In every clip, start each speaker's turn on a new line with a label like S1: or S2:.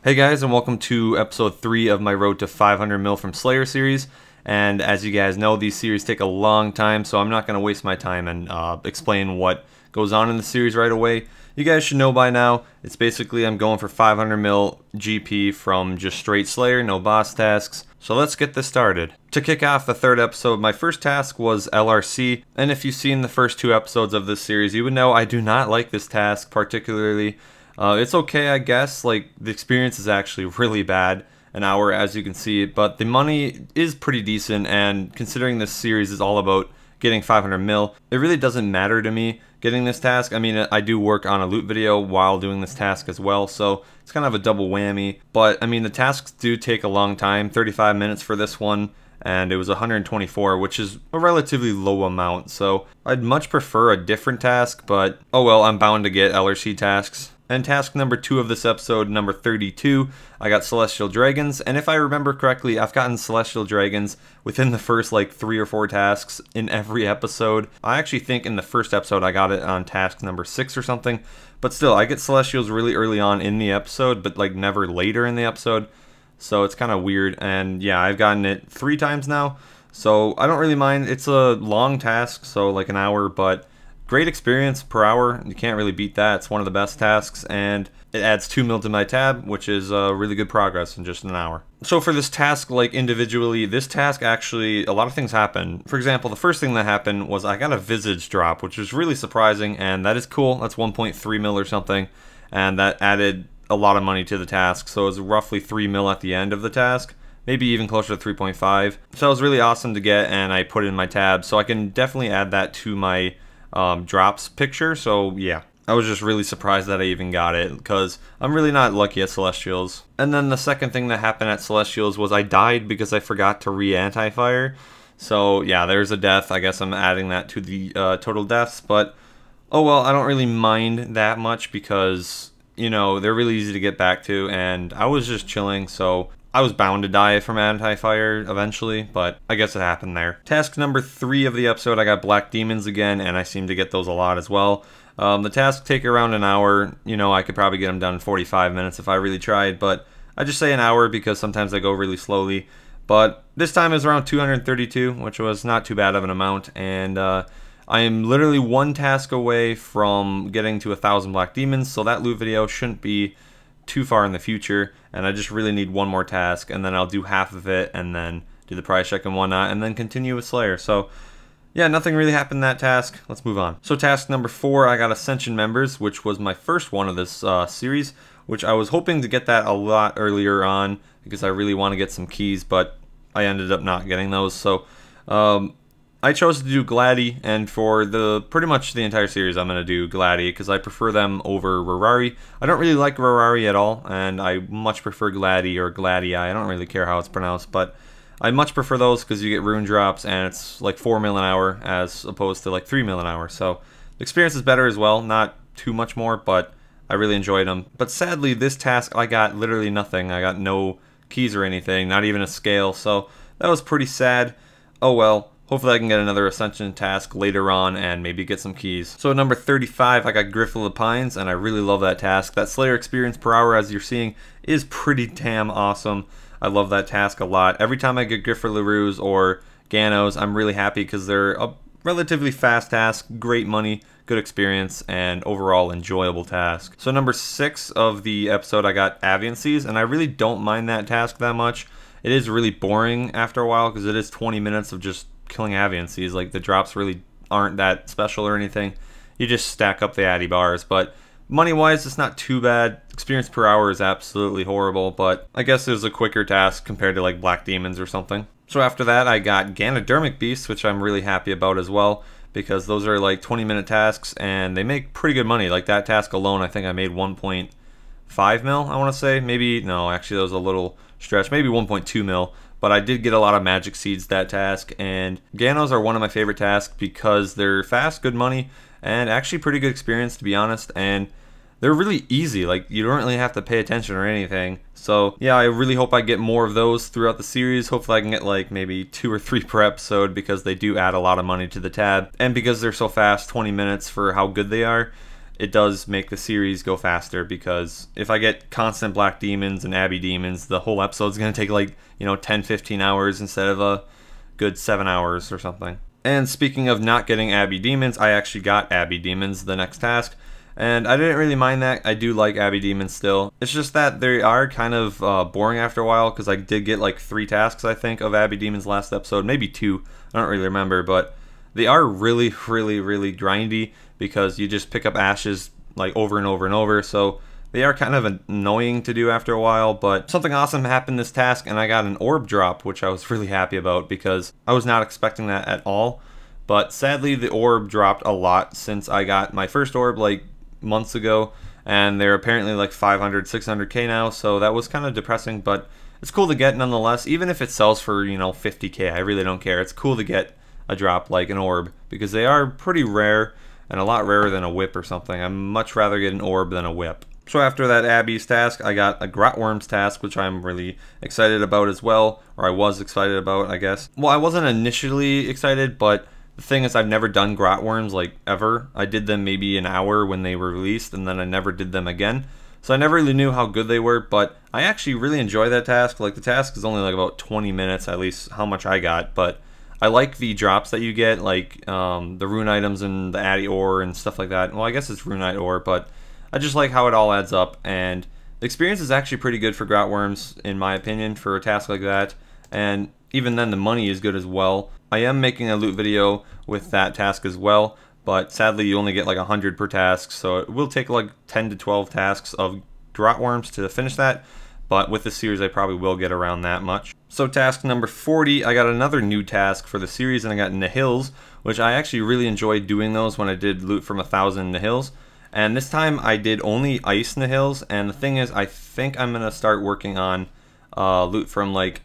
S1: Hey guys, and welcome to episode 3 of my Road to 500 Mil from Slayer series. And as you guys know, these series take a long time, so I'm not going to waste my time and explain what goes on in the series right away. You guys should know by now, it's basically I'm going for 500 mil GP from just straight Slayer, no boss tasks. So let's get this started. To kick off the third episode, my first task was LRC, and if you've seen the first 2 episodes of this series, you would know I do not like this task particularly. It's okay, I guess. Like, the experience is actually really bad, an hour as you can see, but the money is pretty decent, and considering this series is all about getting 500 mil, it really doesn't matter to me getting this task. I mean, I do work on a loot video while doing this task as well, so it's kind of a double whammy. But I mean, the tasks do take a long time, 35 minutes for this one, and it was 124, which is a relatively low amount, so I'd much prefer a different task, but oh well, I'm bound to get LRC tasks. And task number 2 of this episode, number 32, I got Celestial Dragons, and if I remember correctly, I've gotten Celestial Dragons within the first like 3 or 4 tasks in every episode. I actually think in the first episode I got it on task number 6 or something, but still, I get Celestials really early on in the episode, but like never later in the episode, so it's kind of weird. And yeah, I've gotten it 3 times now, so I don't really mind. It's a long task, so like an hour, but great experience per hour. You can't really beat that. It's one of the best tasks, and it adds 2 mil to my tab, which is really good progress in just an hour. So for this task, like individually, this task actually, a lot of things happen. For example, the first thing that happened was I got a Visage drop, which was really surprising, and that is cool. That's 1.3 mil or something, and that added a lot of money to the task. So it was roughly 3 mil at the end of the task, maybe even closer to 3.5. So it was really awesome to get, and I put it in my tab, so I can definitely add that to my drops picture. So yeah, I was just really surprised that I even got it, because I'm really not lucky at Celestials. And then the second thing that happened at Celestials was I died because I forgot to re-anti-fire. So yeah, there's a death. I guess I'm adding that to the total deaths, but oh well, I don't really mind that much because, you know, they're really easy to get back to, and I was just chilling, so I was bound to die from anti-fire eventually, but I guess it happened there. Task number 3 of the episode, I got Black Demons again, and I seem to get those a lot as well. The tasks take around an hour. You know, I could probably get them done in 45 minutes if I really tried, but I just say an hour because sometimes I go really slowly. But this time it was around 232, which was not too bad of an amount, and I am literally 1 task away from getting to 1,000 Black Demons, so that loot video shouldn't be too far in the future, and I just really need 1 more task, and then I'll do half of it, and then do the prize check and whatnot, and then continue with Slayer. So yeah, nothing really happened in that task. Let's move on. So task number 4, I got Ascension Members, which was my first one of this series, which I was hoping to get that a lot earlier on, because I really want to get some keys, but I ended up not getting those. So I chose to do Gladdy, and for pretty much the entire series I'm going to do Gladdy, because I prefer them over Rarari. I don't really like Rarari at all, and I much prefer Gladdy or Gladdii. I don't really care how it's pronounced, but I much prefer those because you get rune drops, and it's like 4 mil an hour as opposed to like 3 mil an hour. So the experience is better as well, not too much more, but I really enjoyed them. But sadly, this task I got literally nothing. I got no keys or anything, not even a scale, so that was pretty sad. Oh well. Hopefully I can get another Ascension task later on and maybe get some keys. So at number 35, I got Griff of the Pines, and I really love that task. That Slayer experience per hour, as you're seeing, is pretty damn awesome. I love that task a lot. Every time I get Griffer Larues or Ganos, I'm really happy because they're a relatively fast task, great money, good experience, and overall enjoyable task. So number 6 of the episode, I got Aviancies, and I really don't mind that task that much. It is really boring after a while because it is 20 minutes of just killing Aviancies. Like, the drops really aren't that special or anything. You just stack up the Addy bars, but money wise it's not too bad. Experience per hour is absolutely horrible, but I guess it was a quicker task compared to like Black Demons or something. So after that I got Ganodermic Beasts, which I'm really happy about as well, because those are like 20-minute tasks and they make pretty good money. Like that task alone, I think I made 1.5 mil, I want to say. Maybe, no, actually that was a little stretch, maybe 1.2 mil. But I did get a lot of magic seeds that task, and Ganos are one of my favorite tasks because they're fast, good money, and actually pretty good experience, to be honest, and they're really easy. Like, you don't really have to pay attention or anything. So yeah, I really hope I get more of those throughout the series. Hopefully I can get like maybe 2 or 3 per episode, because they do add a lot of money to the tab, and because they're so fast, 20 minutes for how good they are, it does make the series go faster, because if I get constant black demons and Abbey demons, the whole episode's going to take like, 10-15 hours instead of a good 7 hours or something. And speaking of not getting Abbey demons, I actually got Abbey demons the next task, and I didn't really mind that. I do like Abbey demons still. It's just that they are kind of boring after a while, because I did get like 3 tasks, I think, of Abbey demons last episode, maybe 2, I don't really remember, but they are really, really, really grindy, because you just pick up ashes like over and over and over, so they are kind of annoying to do after a while. But something awesome happened this task, and I got an orb drop, which I was really happy about, because I was not expecting that at all. But sadly, the orb dropped a lot since I got my first orb like months ago, and they're apparently like 500, 600k now, so that was kind of depressing, but it's cool to get nonetheless. Even if it sells for, 50k, I really don't care. It's cool to get a drop like an orb, because they are pretty rare, and a lot rarer than a whip or something. I'd much rather get an orb than a whip. So after that Abbey's task, I got a Grotworm's task, which I'm really excited about as well, or I was excited about, I guess. Well, I wasn't initially excited, but the thing is, I've never done Grotworms, like, ever. I did them maybe an hour when they were released, and then I never did them again. So I never really knew how good they were, but I actually really enjoy that task. Like, the task is only like about 20 minutes, at least how much I got, but I like the drops that you get, like the rune items and the Addy ore and stuff like that. Well, I guess it's runite ore, but I just like how it all adds up, and the experience is actually pretty good for Grotworms, in my opinion, for a task like that, and even then the money is good as well. I am making a loot video with that task as well, but sadly you only get like 100 per task, so it will take like 10 to 12 tasks of Grotworms to finish that. But with the series, I probably will get around that much. So task number 40, I got another new task for the series, and I got Nihils, which I actually really enjoyed doing those when I did loot from 1,000 Nihils. And this time I did only ice Nihils, and the thing is, I think I'm going to start working on loot from like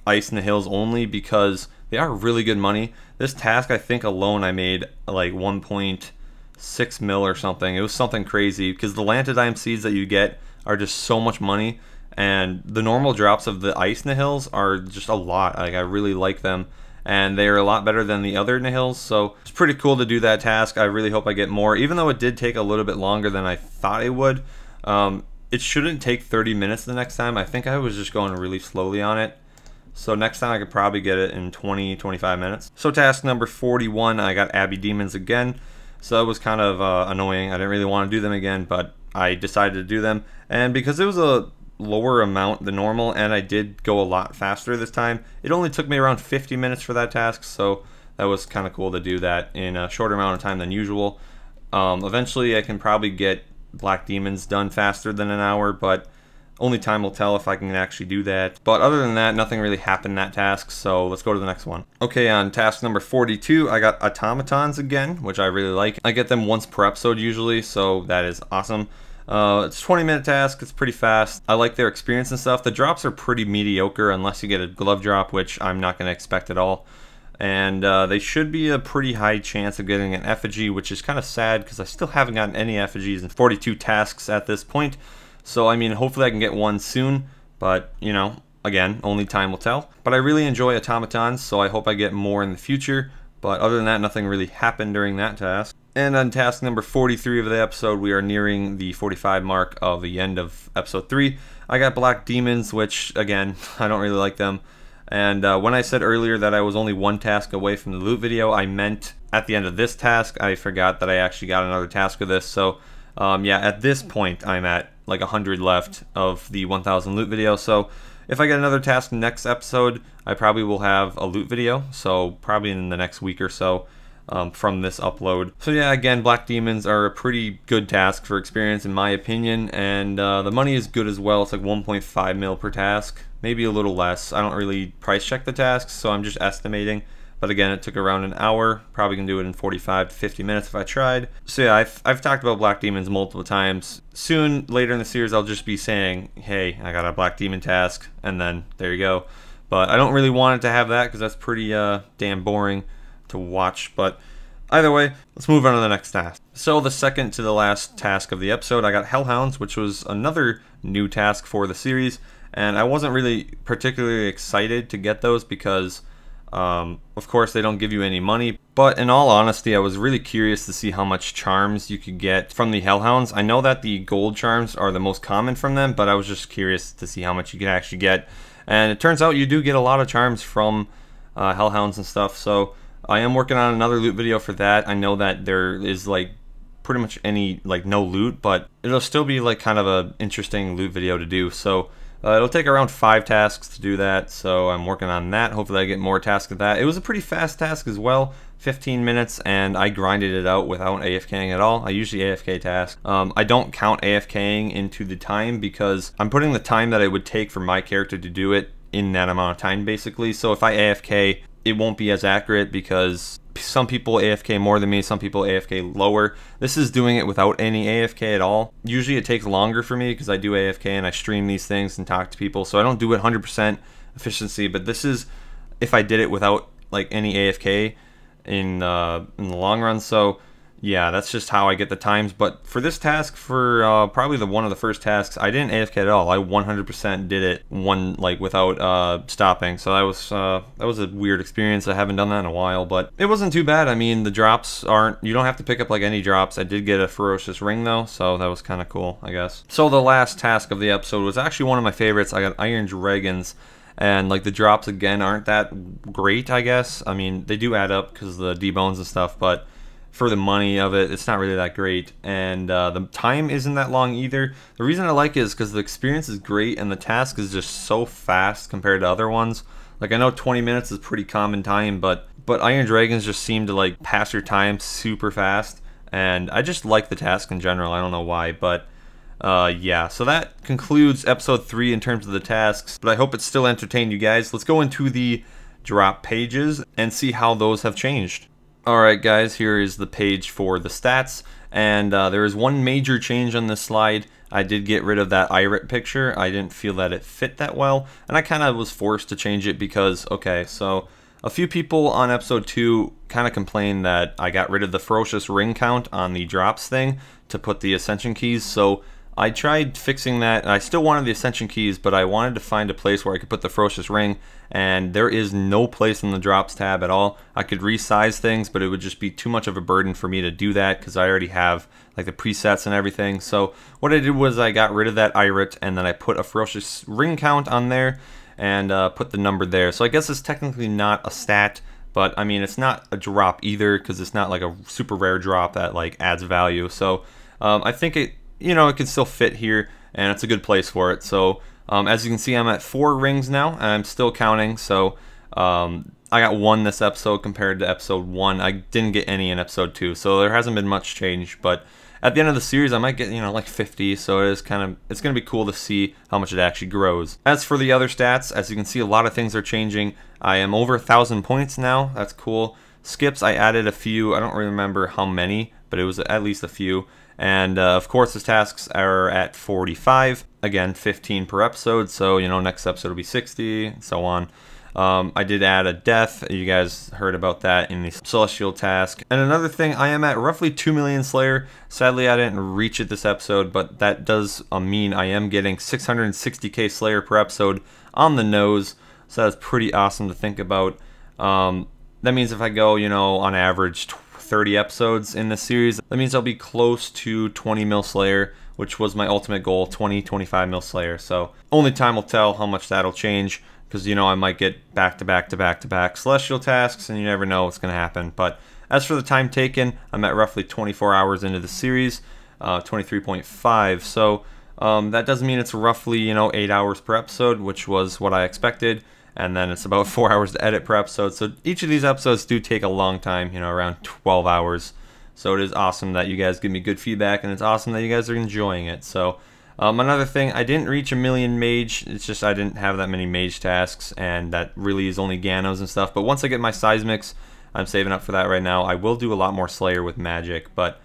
S1: ice Nihils only, because they are really good money. This task, I think alone, I made like 1.6 mil or something. It was something crazy, because the Lantidime seeds that you get are just so much money. And the normal drops of the ice Nihils are just a lot. Like, I really like them, and they're a lot better than the other Nihils, so it's pretty cool to do that task. I really hope I get more, even though it did take a little bit longer than I thought it would. It shouldn't take 30 minutes the next time. I think I was just going really slowly on it, so next time I could probably get it in 20-25 minutes. So task number 41, I got Abbey demons again, so that was kind of annoying. I didn't really want to do them again, but I decided to do them, and because it was a lower amount than normal, and I did go a lot faster this time, it only took me around 50 minutes for that task, so that was kind of cool to do that in a shorter amount of time than usual. Eventually I can probably get black demons done faster than an hour, but only time will tell if I can actually do that. But other than that, nothing really happened in that task, so let's go to the next one. Okay, on task number 42, I got automatons again, which I really like. I get them once per episode usually, so that is awesome. It's a 20-minute task, it's pretty fast. I like their experience and stuff. The drops are pretty mediocre unless you get a glove drop, which I'm not going to expect at all. And they should be a pretty high chance of getting an effigy, which is kind of sad because I still haven't gotten any effigies in 42 tasks at this point. So, I mean, hopefully I can get one soon, but, again, only time will tell. But I really enjoy automatons, so I hope I get more in the future. But other than that, nothing really happened during that task. And on task number 43 of the episode, we are nearing the 45 mark of the end of episode 3. I got black demons, which, again, I don't really like them. And when I said earlier that I was only one task away from the loot video, I meant at the end of this task. I forgot that I actually got another task of this. So, yeah, at this point, I'm at like 100 left of the 1000 loot video. So if I get another task next episode, I probably will have a loot video. So probably in the next week or so. From this upload. So yeah, again, black demons are a pretty good task for experience in my opinion, and the money is good as well. It's like 1.5 mil per task, maybe a little less. I don't really price check the tasks, so I'm just estimating, but again, it took around an hour. Probably can do it in 45 to 50 minutes if I tried. So yeah, I've talked about black demons multiple times. Soon later in the series I'll just be saying, hey, I got a black demon task, and then there you go. But I don't really want it to have that because that's pretty damn boring to watch. But either way, let's move on to the next task. So the second to the last task of the episode, I got Hellhounds, which was another new task for the series, and I wasn't really particularly excited to get those because Of course, they don't give you any money, but in all honesty, I was really curious to see how much charms you could get from the Hellhounds. I know that the gold charms are the most common from them, but I was just curious to see how much you could actually get. And it turns out you do get a lot of charms from Hellhounds and stuff, so I am working on another loot video for that. I know that there is like pretty much no loot, but it'll still be like kind of a interesting loot video to do. So it'll take around 5 tasks to do that, so I'm working on that. Hopefully I get more tasks of that. It was a pretty fast task as well, 15 minutes, and I grinded it out without AFKing at all. I usually AFK task. I don't count AFKing into the time because I'm putting the time that it would take for my character to do it in that amount of time basically. So if I AFK, it won't be as accurate because some people AFK more than me, some people AFK lower. This is doing it without any AFK at all. Usually it takes longer for me because I do AFK and I stream these things and talk to people, so I don't do it 100% efficiency, but this is if I did it without like any AFK in the long run. So yeah, that's just how I get the times. But for this task, for probably one of the first tasks, I didn't AFK at all. I 100% did it without stopping. So that was a weird experience. I haven't done that in a while, but it wasn't too bad. I mean, the drops you don't have to pick up like any drops. I did get a ferocious ring though, so that was kind of cool, I guess. So the last task of the episode was actually one of my favorites. I got Iron Dragons. And like the drops again aren't that great, I guess. I mean, they do add up because of the debones and stuff, but for the money of it, it's not really that great. And the time isn't that long either. The reason I like it is because the experience is great and the task is just so fast compared to other ones. Like I know 20 minutes is pretty common time, but Iron Dragons just seem to like pass your time super fast. And I just like the task in general. I don't know why, but yeah, so that concludes episode 3 in terms of the tasks, but I hope it still entertained you guys. Let's go into the drop pages and see how those have changed. Alright guys, here is the page for the stats, and there is one major change on this slide. I did get rid of that Irit picture. I didn't feel that it fit that well, and I kind of was forced to change it because, okay, so a few people on episode 2 kind of complained that I got rid of the ferocious ring count on the drops thing to put the ascension keys, so I tried fixing that. I still wanted the ascension keys, but I wanted to find a place where I could put the ferocious ring, and there is no place in the drops tab at all. I could resize things, but it would just be too much of a burden for me to do that because I already have like the presets and everything. So what I did was I got rid of that Irit, and then I put a ferocious ring count on there and put the number there. So I guess it's technically not a stat, but I mean it's not a drop either because it's not like a super rare drop that like adds value. So I think it can still fit here, and it's a good place for it. So as you can see, I'm at 4 rings now, and I'm still counting. So I got 1 this episode compared to episode 1. I didn't get any in episode 2, so there hasn't been much change. But at the end of the series, I might get like 50. So it's gonna be cool to see how much it actually grows. As for the other stats, as you can see, a lot of things are changing. I am over 1,000 points now. That's cool. Skips, I added a few. I don't remember how many, but it was at least a few. And of course, his tasks are at 45. Again, 15 per episode. So next episode will be 60, and so on. I did add a death. You guys heard about that in the Celestial task. And another thing, I am at roughly 2 million Slayer. Sadly, I didn't reach it this episode, but that does mean I am getting 660k Slayer per episode on the nose. So that's pretty awesome to think about. That means if I go, on average 30 episodes in this series, that means I'll be close to 20 mil Slayer, which was my ultimate goal, 25 mil Slayer. So only time will tell how much that'll change, because I might get back to back Celestial tasks, and you never know what's going to happen. But as for the time taken, I'm at roughly 24 hours into the series, 23.5. So that does mean it's roughly 8 hours per episode, which was what I expected. And then it's about 4 hours to edit per episode. So each of these episodes do take a long time, around 12 hours. So it is awesome that you guys give me good feedback, and it's awesome that you guys are enjoying it. So another thing, I didn't reach 1 million mage. It's just I didn't have that many mage tasks, and that really is only Ganos and stuff. But once I get my seismics, I'm saving up for that right now. I will do a lot more Slayer with magic, but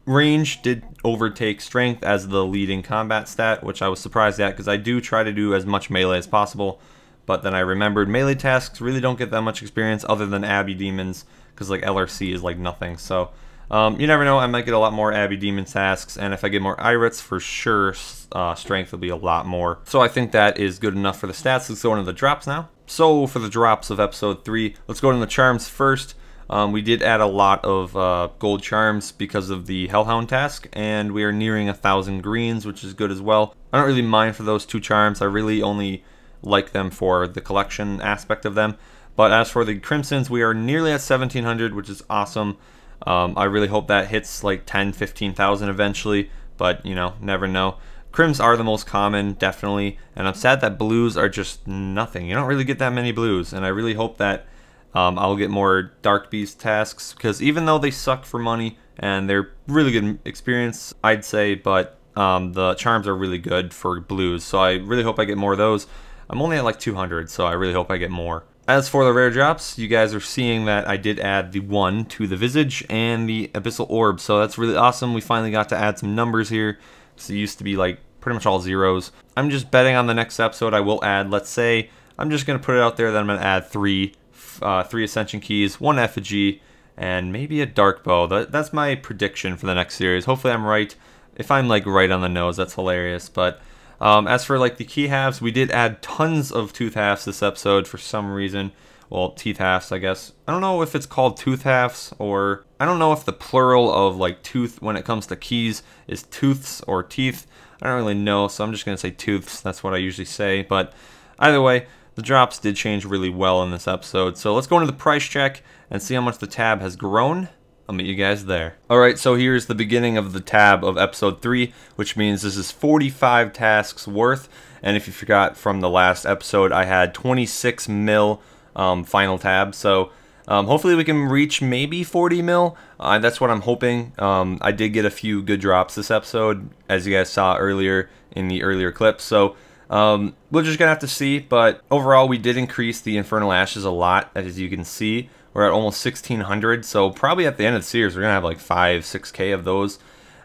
S1: range did overtake strength as the leading combat stat, which I was surprised at because I do try to do as much melee as possible. But then I remembered melee tasks really don't get that much experience other than Abbey Demons, because like LRC is like nothing. So you never know, I might get a lot more Abbey Demon tasks, and if I get more Irits, for sure strength will be a lot more. So I think that is good enough for the stats. Let's go into the drops now. So for the drops of episode 3, let's go to the charms first. We did add a lot of gold charms because of the Hellhound task, and we are nearing 1,000 greens, which is good as well. I don't really mind for those 2 charms. I really only like them for the collection aspect of them. But as for the crimsons, we are nearly at 1,700, which is awesome. I really hope that hits like 10, 15,000 eventually, but you know, never know. Crims are the most common, definitely, and I'm sad that blues are just nothing. You don't really get that many blues, and I really hope that I'll get more Dark Beast tasks, because even though they suck for money, and they're really good experience, I'd say, but the charms are really good for blues, so I really hope I get more of those. I'm only at like 200, so I really hope I get more. As for the rare drops, you guys are seeing that I did add the 1 to the Visage and the Abyssal Orb, so that's really awesome. We finally got to add some numbers here, so it used to be like pretty much all zeros. I'm just betting on the next episode I will add, let's say, I'm just going to put it out there that I'm going to add 3 Ascension Keys, 1 Effigy, and maybe a Dark Bow. That's my prediction for the next series. Hopefully I'm right. If I'm like right on the nose, that's hilarious. But as for like the key halves, we did add tons of tooth halves this episode for some reason. Well, teeth halves, I guess. I don't know if it's called tooth halves, or I don't know if the plural of like tooth when it comes to keys is tooths or teeth. I don't really know, so I'm just going to say tooths. That's what I usually say. But either way, the drops did change really well in this episode. So let's go into the price check and see how much the tab has grown. I'll meet you guys there. Alright, so here's the beginning of the tab of episode 3, which means this is 45 tasks worth. And if you forgot from the last episode, I had 26 mil final tab. So hopefully we can reach maybe 40 mil. That's what I'm hoping. I did get a few good drops this episode, as you guys saw earlier in the earlier clips. So we're just gonna have to see, but overall we did increase the Infernal Ashes a lot, as you can see. We're at almost 1,600, so probably at the end of the series we're gonna have like 5-6K of those.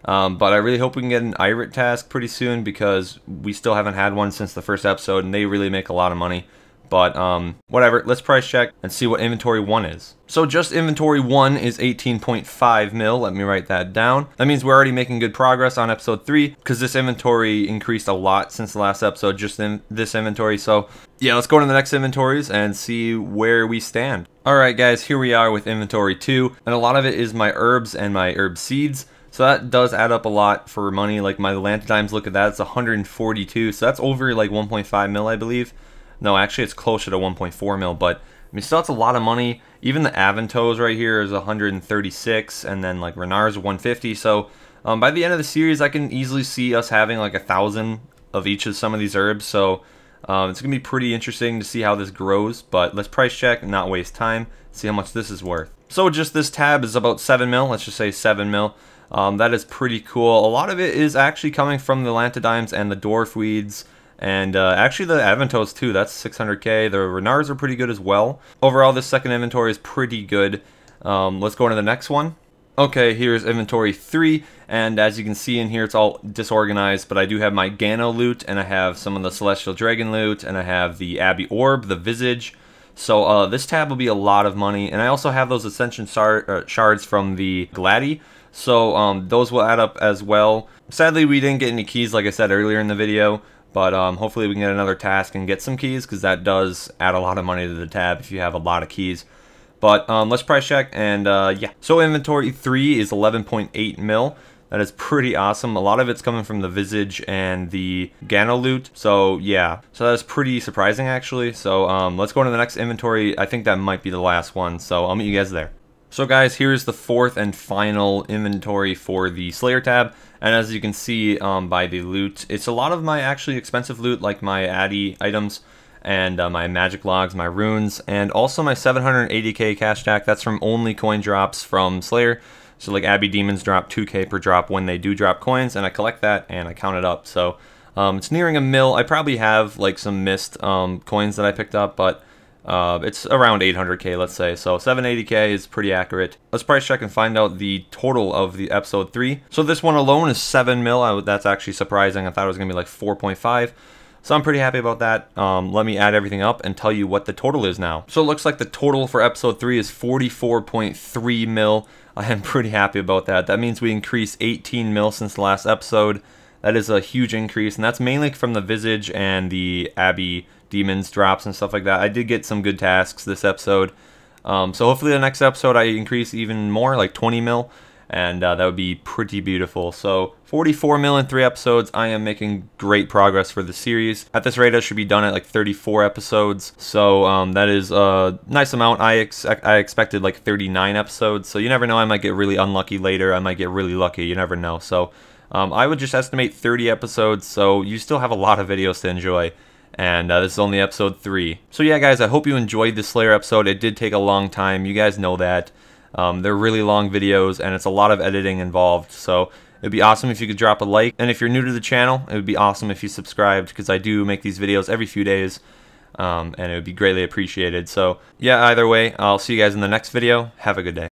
S1: But I really hope we can get an Irate task pretty soon, because we still haven't had one since the first episode, and they really make a lot of money. But whatever, let's price check and see what inventory 1 is. So just inventory 1 is 18.5 mil. Let me write that down. That means we're already making good progress on episode 3, because this inventory increased a lot since the last episode, just in this inventory. So yeah, let's go to the next inventories and see where we stand. Alright guys, here we are with inventory 2, and a lot of it is my herbs and my herb seeds. So that does add up a lot for money. Like my Lantidimes, look at that, it's 142, so that's over like 1.5 mil, I believe. No, actually it's closer to 1.4 mil, but I mean, still that's a lot of money. Even the Aventos right here is 136, and then like Renar's 150. So by the end of the series, I can easily see us having like 1,000 of each of some of these herbs. So it's gonna be pretty interesting to see how this grows. But let's price check and not waste time. See how much this is worth. So just this tab is about 7 mil. Let's just say 7 mil. That is pretty cool. A lot of it is actually coming from the Lantidimes and the Dwarf Weeds. And actually the Aventos too, that's 600k. The Renars are pretty good as well. Overall, this second inventory is pretty good. Let's go into the next one. Okay, here's inventory 3, and as you can see in here, it's all disorganized, but I do have my Gano loot, and I have some of the Celestial Dragon loot, and I have the Abbey Orb, the Visage. So this tab will be a lot of money, and I also have those Ascension shards from the Gladi. So those will add up as well. Sadly, we didn't get any keys, like I said earlier in the video. But hopefully we can get another task and get some keys, because that does add a lot of money to the tab if you have a lot of keys. But let's price check, and yeah. So inventory 3 is 11.8 mil. That is pretty awesome. A lot of it's coming from the Visage and the Gano loot. So yeah, so that's pretty surprising actually. So let's go into the next inventory. I think that might be the last one. So I'll meet you guys there. So guys, here's the 4th and final inventory for the Slayer tab. And as you can see by the loot, it's a lot of my actually expensive loot, like my Addy items and my magic logs, my runes, and also my 780k cash stack. That's from only coin drops from Slayer. So like Abbey Demons drop 2k per drop when they do drop coins, and I collect that and I count it up. So it's nearing a mil. I probably have like some missed coins that I picked up, but it's around 800k, let's say. So 780k is pretty accurate. Let's price check and find out the total of the episode 3. So this one alone is 7 mil. That's actually surprising. I thought it was gonna be like 4.5. So I'm pretty happy about that. Let me add everything up and tell you what the total is now. So it looks like the total for episode 3 is 44.3 mil. I am pretty happy about that. That means we increased 18 mil since the last episode. That is a huge increase, and that's mainly from the Visage and the Abbey demons drops and stuff like that. I did get some good tasks this episode. So hopefully the next episode I increase even more, like 20 mil, and that would be pretty beautiful. So 44 mil in 3 episodes. I am making great progress for the series. At this rate, I should be done at like 34 episodes. So that is a nice amount. I expected like 39 episodes. So you never know. I might get really unlucky later. I might get really lucky. You never know. So I would just estimate 30 episodes. So you still have a lot of videos to enjoy. And this is only episode 3. So yeah, guys, I hope you enjoyed the Slayer episode. It did take a long time. You guys know that. They're really long videos, and it's a lot of editing involved. So it'd be awesome if you could drop a like. And if you're new to the channel, it would be awesome if you subscribed, because I do make these videos every few days. And it would be greatly appreciated. So yeah, either way, I'll see you guys in the next video. Have a good day.